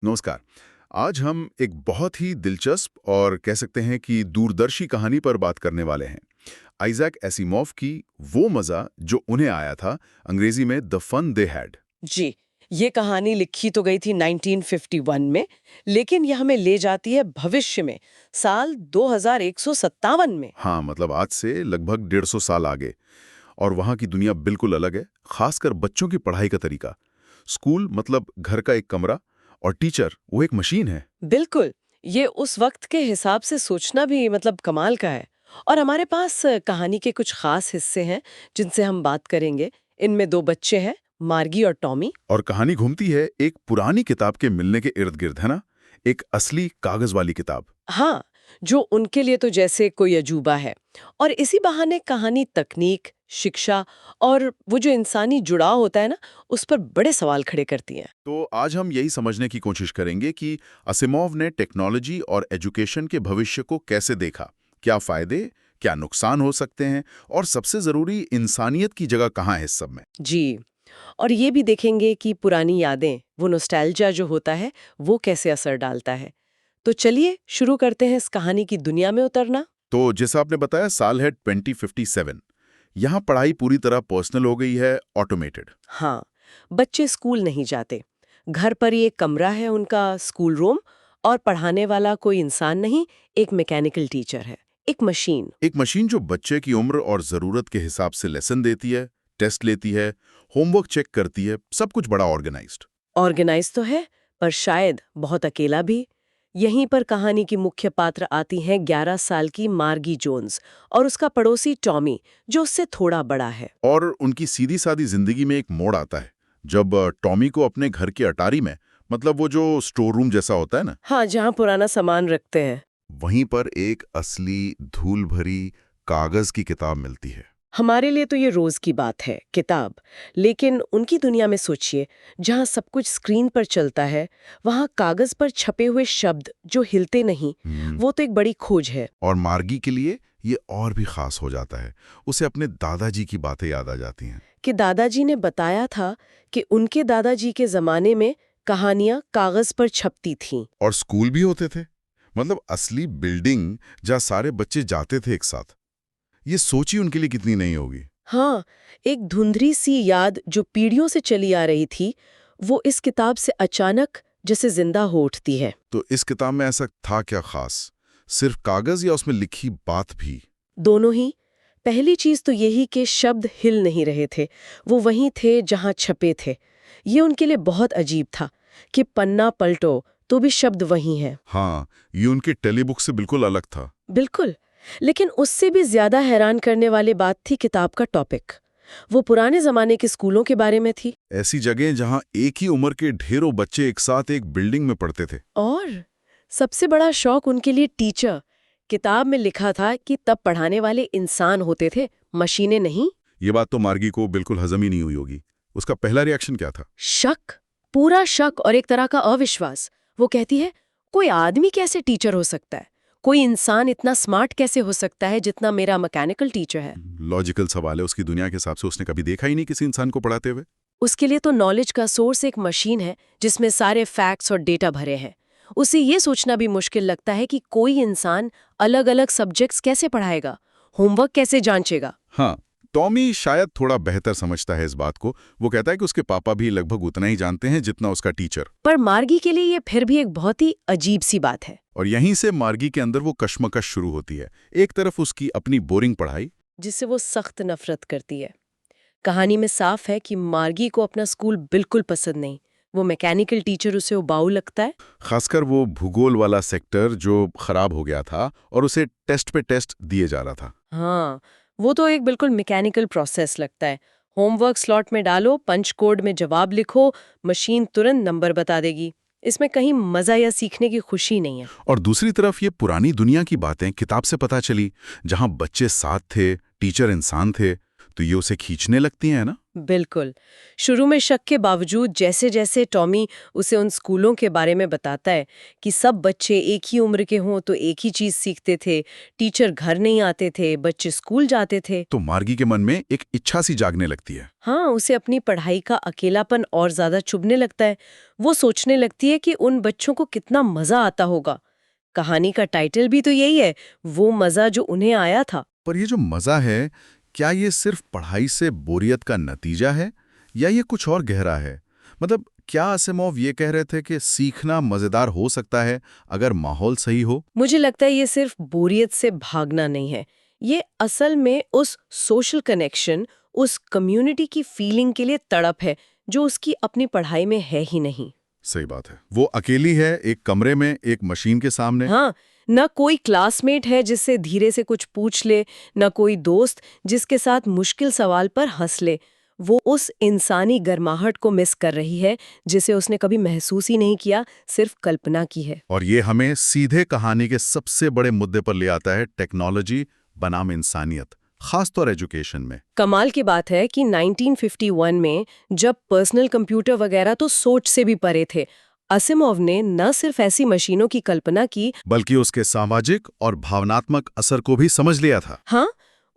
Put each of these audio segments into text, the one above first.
नमस्कार। आज हम एक बहुत ही दिलचस्प और कह सकते हैं कि दूरदर्शी कहानी पर बात करने वाले हैं। आइजैक एसिमोव की वो मज़ा जो उन्हें आया था, अंग्रेजी में द फन दे हैड। जी, ये कहानी लिखी तो गई थी 1951 में, लेकिन यह हमें ले जाती है भविष्य में, साल 2157 में। हाँ, मतलब आज से लगभग 150 साल आगे। और वहाँ की दुनिया बिल्कुल अलग है, खासकर बच्चों की पढ़ाई का तरीका। स्कूल मतलब घर का एक कमरा, और टीचर वो एक मशीन है। बिल्कुल, ये उस वक्त के हिसाब से सोचना भी कमाल का है। और हमारे पास कहानी के कुछ खास हिस्से हैं, जिनसे हम बात करेंगे। इनमें दो बच्चे हैं, मार्गी और टॉमी। और कहानी घूमती है एक पुरानी किताब के मिलने के इर्द गिर्द, है ना? एक असली कागज वाली किताब। हाँ, जो उनके लिए तो जैसे कोई अजूबा है। और इसी बहाने कहानी तकनीक, शिक्षा और वो जो इंसानी जुड़ाव होता है ना, उस पर बड़े सवाल खड़े करती है। तो आज हम यही समझने की कोशिश करेंगे कि असिमोव ने टेक्नोलॉजी और एजुकेशन के भविष्य को कैसे देखा, क्या फायदे, क्या नुकसान हो सकते हैं, और सबसे जरूरी इंसानियत की जगह कहाँ है इस सब में। जी, और ये भी देखेंगे कि पुरानी यादें, वो नॉस्टैल्जिया जो होता है, वो कैसे असर डालता है। तो चलिए शुरू करते हैं इस कहानी की दुनिया में उतरना। तो जैसा आपने बताया, साल है 2057। यहाँ पढ़ाई पूरी तरह पर्सनल हो गई है, ऑटोमेटेड। हाँ, बच्चे स्कूल नहीं जाते। घर पर ही एक कमरा है उनका, स्कूल रूम। और पढ़ाने वाला कोई इंसान नहीं, एक मैकेनिकल टीचर है, एक मशीन। एक मशीन जो बच्चे की उम्र और जरूरत के हिसाब से लेसन देती है, टेस्ट लेती है, होमवर्क चेक करती है, सब कुछ बड़ा ऑर्गेनाइज्ड। ऑर्गेनाइज तो है, पर शायद बहुत अकेला भी। यहीं पर कहानी की मुख्य पात्र आती हैं 11 साल की मार्गी जोन्स और उसका पड़ोसी टॉमी, जो उससे थोड़ा बड़ा है। और उनकी सीधी सादी जिंदगी में एक मोड़ आता है जब टॉमी को अपने घर की अटारी में, मतलब वो जो स्टोर रूम जैसा होता है ना, हाँ, जहाँ पुराना सामान रखते हैं। वहीं पर एक असली धूल भरी कागज की किताब मिलती है। हमारे लिए तो ये रोज की बात है, किताब। लेकिन उनकी दुनिया में सोचिए, जहाँ सब कुछ स्क्रीन पर चलता है, वहाँ कागज पर छपे हुए शब्द जो हिलते नहीं, वो तो एक बड़ी खोज है। और मार्गी के लिए ये और भी खास हो जाता है। उसे अपने दादाजी की बातें याद आ जाती हैं। कि दादाजी ने बताया था कि उनके दादाजी के जमाने में कहानियां कागज पर छपती थीं। और स्कूल भी होते थे, मतलब असली बिल्डिंग जहाँ सारे बच्चे जाते थे एक साथ। ये सोची उनके लिए कितनी नहीं होगी। हाँ, एक धुंधली सी याद जो पीढ़ियों से चली आ रही थी, वो इस किताब से अचानक जैसे जिंदा हो उठती है। तो इस किताब में ऐसा था क्या खास? सिर्फ कागज या उसमें लिखी बात भी? दोनों ही। पहली चीज तो यही कि शब्द हिल नहीं रहे थे, वो वहीं थे जहां छपे थे। ये उनके लिए बहुत अजीब था कि पन्ना पलटो तो भी शब्द वही हैं। हाँ, ये उनके टेलीबुक से बिल्कुल अलग था। बिल्कुल। लेकिन उससे भी ज्यादा हैरान करने वाली बात थी किताब का टॉपिक। वो पुराने जमाने के स्कूलों के बारे में थी। ऐसी जगह जहां एक ही उम्र के ढेरों बच्चे एक साथ एक बिल्डिंग में पढ़ते थे। और सबसे बड़ा शौक उनके लिए टीचर। किताब में लिखा था कि तब पढ़ाने वाले इंसान होते थे, मशीनें नहीं। ये बात तो मार्गी को बिल्कुल हजम ही नहीं हुई होगी। उसका पहला रिएक्शन क्या था? शक, पूरा शक और एक तरह का अविश्वास। वो कहती है, कोई आदमी कैसे टीचर हो सकता है? कोई इंसान इतना स्मार्ट कैसे हो सकता है जितना मेरा मैकेनिकल टीचर है? लॉजिकल सवाल है, उसकी दुनिया के हिसाब से उसने कभी देखा ही नहीं किसी इंसान को पढ़ाते हुए। उसके लिए तो नॉलेज का सोर्स एक मशीन है जिसमें सारे फैक्ट्स और डेटा भरे हैं। उसे ये सोचना भी मुश्किल लगता है कि कोई इंसान अलग अलग सब्जेक्ट्स कैसे पढ़ाएगा, होमवर्क कैसे जांचेगा। हाँ, टॉमी शायद थोड़ा बेहतर समझता है इस बात को। वो कहता है कि उसके पापा भी लगभग उतना ही जानते हैं जितना उसका टीचर। पर मार्गी के लिए ये फिर भी एक बहुत ही अजीब सी बात है। और यहीं से मार्गी के अंदर वो कश्मकश शुरू होती है। एक तरफ उसकी अपनी बोरिंग पढ़ाई, जिससे वो सख्त नफरत करती है। कहानी में साफ है कि मार्गी को अपना स्कूल बिल्कुल पसंद नहीं। वो मैकेनिकल टीचर उसे उबाऊ लगता है। खासकर वो भूगोल वाला सेक्टर जो खराब हो गया था और उसे टेस्ट पे टेस्ट दिए जा रहा था। हाँ, वो तो एक बिल्कुल मैकेनिकल प्रोसेस लगता है। होमवर्क स्लॉट में डालो, पंच कोड में जवाब लिखो, मशीन तुरंत नंबर बता देगी। इसमें कहीं मजा या सीखने की खुशी नहीं है। और दूसरी तरफ ये पुरानी दुनिया की बातें किताब से पता चली, जहां बच्चे साथ थे, टीचर इंसान थे, तो ये उसे खींचने लगती हैं ना। बिल्कुल। शुरू में शक के बावजूद जैसे जैसे टॉमी उसे उन स्कूलों के बारे में बताता है कि सब बच्चे एक ही उम्र के हों तो एक ही चीज सीखते थे, टीचर घर नहीं आते थे, बच्चे स्कूल जाते थे। तो मार्गी के मन में एक इच्छा सी जागने लगती है। हाँ, उसे अपनी पढ़ाई का अकेलापन और ज्यादा चुभने लगता है। वो सोचने लगती है कि उन बच्चों को कितना मजा आता होगा। कहानी का टाइटल भी तो यही है, वो मजा जो उन्हें आया था। पर ये जो मजा है, क्या ये सिर्फ पढ़ाई से बोरियत का नतीजा है या ये कुछ और गहरा है? मतलब क्या असिमोव ये कह रहे थे कि सीखना मजेदार हो सकता है अगर माहौल सही हो? मुझे लगता है ये सिर्फ बोरियत से भागना नहीं है, ये असल में उस सोशल कनेक्शन, उस कम्युनिटी की फीलिंग के लिए तड़प है जो उसकी अपनी पढ़ाई में है ही नहीं। सही बात है। वो अकेली है एक कमरे में, एक मशीन के सामने। हाँ, न कोई क्लासमेट है जिससे धीरे से कुछ पूछ ले, न कोई दोस्त जिसके साथ मुश्किल सवाल पर हंस ले। वो उस इंसानी गर्माहट को मिस कर रही है जिसे उसने कभी महसूस ही नहीं किया, सिर्फ कल्पना की है। और ये हमें सीधे कहानी के सबसे बड़े मुद्दे पर ले आता है, टेक्नोलॉजी बनाम इंसानियत, खासतौर एजुकेशन में। कमाल की बात है कि 1951 में जब पर्सनल कंप्यूटर वगैरह तो सोच से भी परे थे, असिमोव ने न सिर्फ ऐसी मशीनों की कल्पना की, बल्कि उसके सामाजिक और भावनात्मक असर को भी समझ लिया था। हाँ,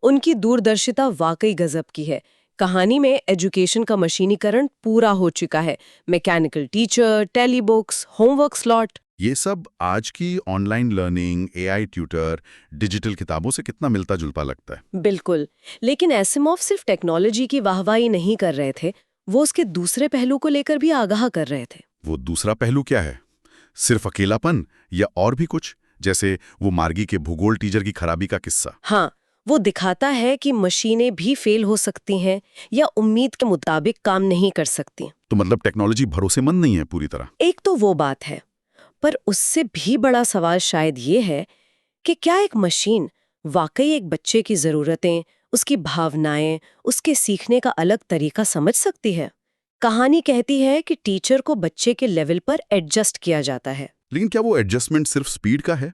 उनकी दूरदर्शिता वाकई गजब की है। कहानी में एजुकेशन का मशीनीकरण पूरा हो चुका है। Mechanical teacher, textbooks, homework slot. ये सब आज की online learning, AI tutor, digital किताबों से कितना मिलता जुलता लगता है। बिल्कुल, लेकिन एसिमोव सिर्फ टेक्नोलॉजी की वाहवाही नहीं कर रहे थे, वो उसके दूसरे पहलू को लेकर भी आगाह कर रहे थे। वो दूसरा पहलू क्या है? सिर्फ अकेलापन या और भी कुछ? जैसे वो मार्गी के भूगोल टीचर की खराबी का किस्सा। हाँ, वो दिखाता है कि मशीनें भी फेल हो सकती हैं या उम्मीद के मुताबिक काम नहीं कर सकती। तो मतलब टेक्नोलॉजी भरोसेमंद नहीं है पूरी तरह। एक तो वो बात है, पर उससे भी बड़ा सवाल शायद ये है कि क्या एक मशीन वाकई एक बच्चे की ज़रूरतें, उसकी भावनाएं, उसके सीखने का अलग तरीका समझ सकती है? कहानी कहती है कि टीचर को बच्चे के लेवल पर एडजस्ट किया जाता है। लेकिन क्या वो एडजस्टमेंट सिर्फ स्पीड का है?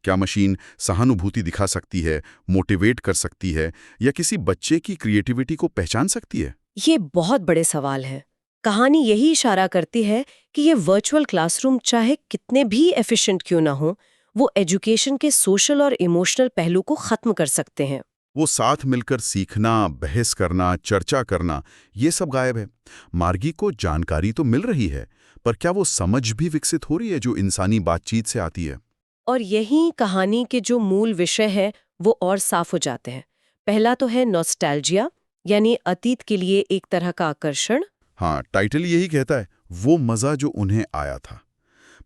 क्या मशीन सहानुभूति दिखा सकती है, मोटिवेट कर सकती है, या किसी बच्चे की क्रिएटिविटी को पहचान सकती है? ये बहुत बड़े सवाल हैं। कहानी यही इशारा करती है कि ये वर्चुअल क्लासरूम चाहे कितने भी एफिशिएंट क्यों ना हो, वो एजुकेशन के सोशल और इमोशनल पहलू को खत्म कर सकते हैं। वो साथ मिलकर सीखना, बहस करना, चर्चा करना, ये सब गायब है। मार्गी को जानकारी तो मिल रही है, पर क्या वो समझ भी विकसित हो रही है जो इंसानी बातचीत से आती है? और यही कहानी के जो मूल विषय है वो और साफ हो जाते हैं। पहला तो है नॉस्टैल्जिया, यानी अतीत के लिए एक तरह का आकर्षण। हाँ, टाइटल यही कहता है, वो मजा जो उन्हें आया था।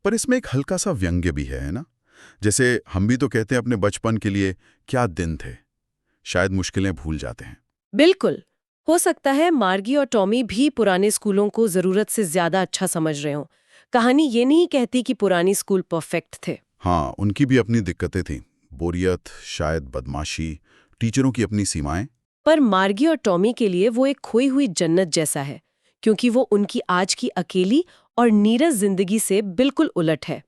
पर इसमें एक हल्का सा व्यंग्य भी है ना? जैसे हम भी तो कहते हैं अपने बचपन के लिए, क्या दिन थे, शायद मुश्किलें भूल जाते हैं। बिल्कुल, हो सकता है मार्गी और टॉमी भी पुराने स्कूलों को जरूरत से ज्यादा अच्छा समझ रहे हों। कहानी ये नहीं कहती कि पुरानी स्कूल परफेक्ट थे। हाँ, उनकी भी अपनी दिक्कतें थीं, बोरियत, शायद बदमाशी, टीचरों की अपनी सीमाएं। पर मार्गी और टॉमी के लिए वो एक खोई हुई जन्नत जैसा है, क्योंकि वो उनकी आज की अकेली और नीरस जिंदगी से बिल्कुल उलट है।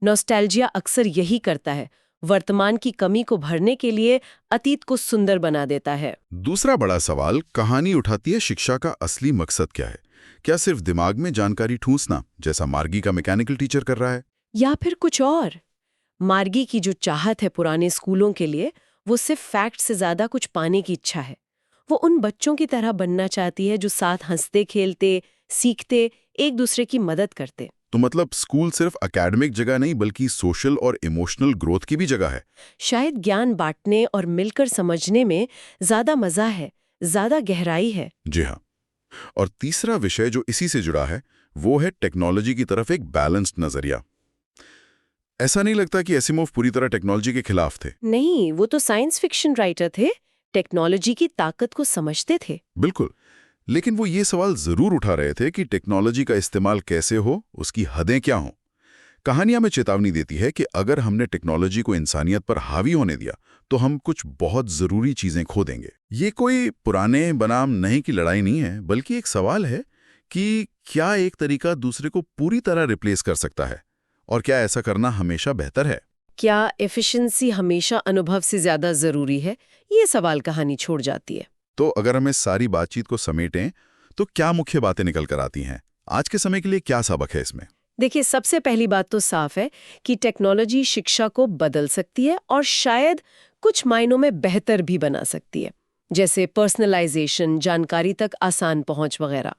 नॉस्टैल्जिया अक्सर यही करता है, वर्तमान की कमी को भरने के लिए अतीत को सुंदर बना देता है। दूसरा बड़ा सवाल कहानी उठाती है, शिक्षा का असली मकसद क्या है? क्या सिर्फ दिमाग में जानकारी ठूंसना, जैसा मार्गी का मैकेनिकल टीचर कर रहा है? या फिर कुछ और? मार्गी की जो चाहत है पुराने स्कूलों के लिए, वो सिर्फ फैक्ट से ज्यादा कुछ पाने की इच्छा है। वो उन बच्चों की तरह बनना चाहती है जो साथ हंसते खेलते, सीखते, एक दूसरे की मदद करते। तो मतलब स्कूल सिर्फ एकेडमिक जगह नहीं बल्कि सोशल और इमोशनल ग्रोथ की भी जगह है। शायद ज्ञान बांटने और मिलकर समझने में ज्यादा मजा है, ज्यादा गहराई है। जी हाँ। और तीसरा विषय जो इसी से जुड़ा है, वो है टेक्नोलॉजी की तरफ एक बैलेंस्ड नजरिया। ऐसा नहीं लगता कि एसिमोव पूरी तरह टेक्नोलॉजी के खिलाफ थे? नहीं, वो तो साइंस फिक्शन राइटर थे, टेक्नोलॉजी की ताकत को समझते थे। बिल्कुल। लेकिन वो ये सवाल जरूर उठा रहे थे कि टेक्नोलॉजी का इस्तेमाल कैसे हो, उसकी हदें क्या हों। कहानी हमें चेतावनी देती है कि अगर हमने टेक्नोलॉजी को इंसानियत पर हावी होने दिया तो हम कुछ बहुत जरूरी चीजें खो देंगे। ये कोई पुराने बनाम नए की लड़ाई नहीं है, बल्कि एक सवाल है कि क्या एक तरीका दूसरे को पूरी तरह रिप्लेस कर सकता है, और क्या ऐसा करना हमेशा बेहतर है? क्या एफिशिएंसी हमेशा अनुभव से ज्यादा जरूरी है? ये सवाल कहानी छोड़ जाती है। तो अगर हम इस सारी बातचीत को समेटें तो क्या मुख्य बातें निकल कर आती हैं? आज के समय के लिए क्या सबक है इसमें? देखिए, सबसे पहली बात तो साफ है कि टेक्नोलॉजी शिक्षा को बदल सकती है और शायद कुछ मायनों में बेहतर भी बना सकती है, जैसे पर्सनलाइजेशन, जानकारी तक आसान पहुंच वगैरह।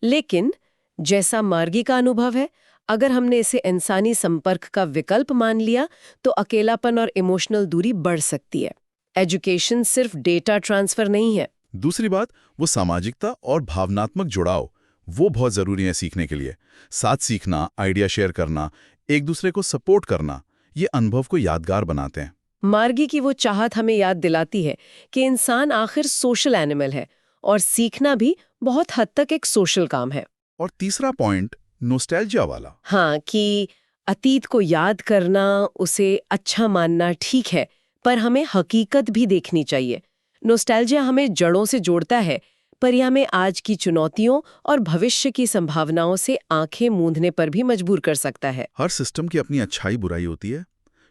लेकिन जैसा मार्गी का अनुभव है, अगर हमने इसे इंसानी संपर्क का विकल्प मान लिया तो अकेलापन और इमोशनल दूरी बढ़ सकती है। एजुकेशन सिर्फ डेटा ट्रांसफर नहीं है। दूसरी बात, वो सामाजिकता और भावनात्मक जुड़ाव, वो बहुत जरूरी है सीखने के लिए। साथ सीखना, आइडिया शेयर करना, एक दूसरे को सपोर्ट करना, ये अनुभव को यादगार बनाते हैं। मार्गी की वो चाहत हमें याद दिलाती है कि इंसान आखिर सोशल एनिमल है और सीखना भी बहुत हद तक एक सोशल काम है। और तीसरा पॉइंट, नोस्टैल्जिया वाला। हाँ, कि अतीत को याद करना, उसे अच्छा मानना ठीक है, पर हमें हकीकत भी देखनी चाहिए। नोस्टैल्जिया हमें जड़ों से जोड़ता है, पर यह हमें आज की चुनौतियों और भविष्य की संभावनाओं से आंखें मूंदने पर भी मजबूर कर सकता है। हर सिस्टम की अपनी अच्छाई बुराई होती है।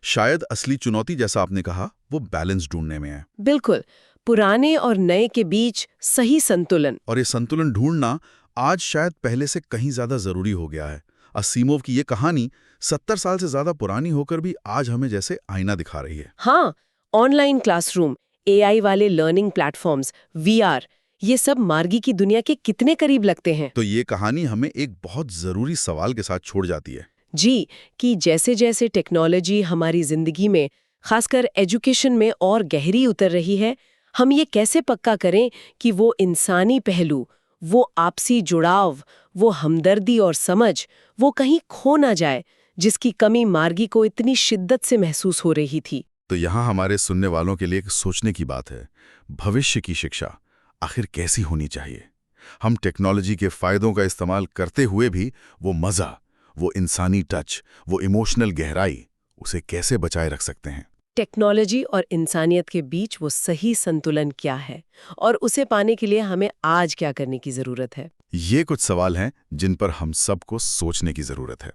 शायद असली चुनौती, जैसा आपने कहा, वो बैलेंस ढूंढने में है। बिल्कुल, पुराने और नए के बीच सही संतुलन। और ये संतुलन ढूंढना आज शायद पहले से कहीं ज्यादा जरूरी हो गया है। असीमोव की ये कहानी 70 साल से ज्यादा पुरानी होकर भी आज हमें जैसे आईना दिखा रही है। हाँ, ऑनलाइन क्लासरूम, एआई वाले लर्निंग प्लेटफॉर्म्स, वीआर, ये सब मार्गी की दुनिया के कितने करीब लगते हैं। तो ये कहानी हमें एक बहुत जरूरी सवाल के साथ छोड़ जाती है। जी, कि जैसे जैसे टेक्नोलॉजी हमारी जिंदगी में, खासकर एजुकेशन में और गहरी उतर रही है, हम ये कैसे पक्का करें कि वो इंसानी पहलू, वो आपसी जुड़ाव, वो हमदर्दी और समझ, वो कहीं खो ना जाए, जिसकी कमी मार्गी को इतनी शिद्दत से महसूस हो रही थी। तो यहाँ हमारे सुनने वालों के लिए एक सोचने की बात है, भविष्य की शिक्षा आखिर कैसी होनी चाहिए? हम टेक्नोलॉजी के फायदों का इस्तेमाल करते हुए भी वो मजा, वो इंसानी टच, वो इमोशनल गहराई, उसे कैसे बचाए रख सकते हैं? टेक्नोलॉजी और इंसानियत के बीच वो सही संतुलन क्या है, और उसे पाने के लिए हमें आज क्या करने की जरूरत है? ये कुछ सवाल हैं जिन पर हम सबको सोचने की जरूरत है।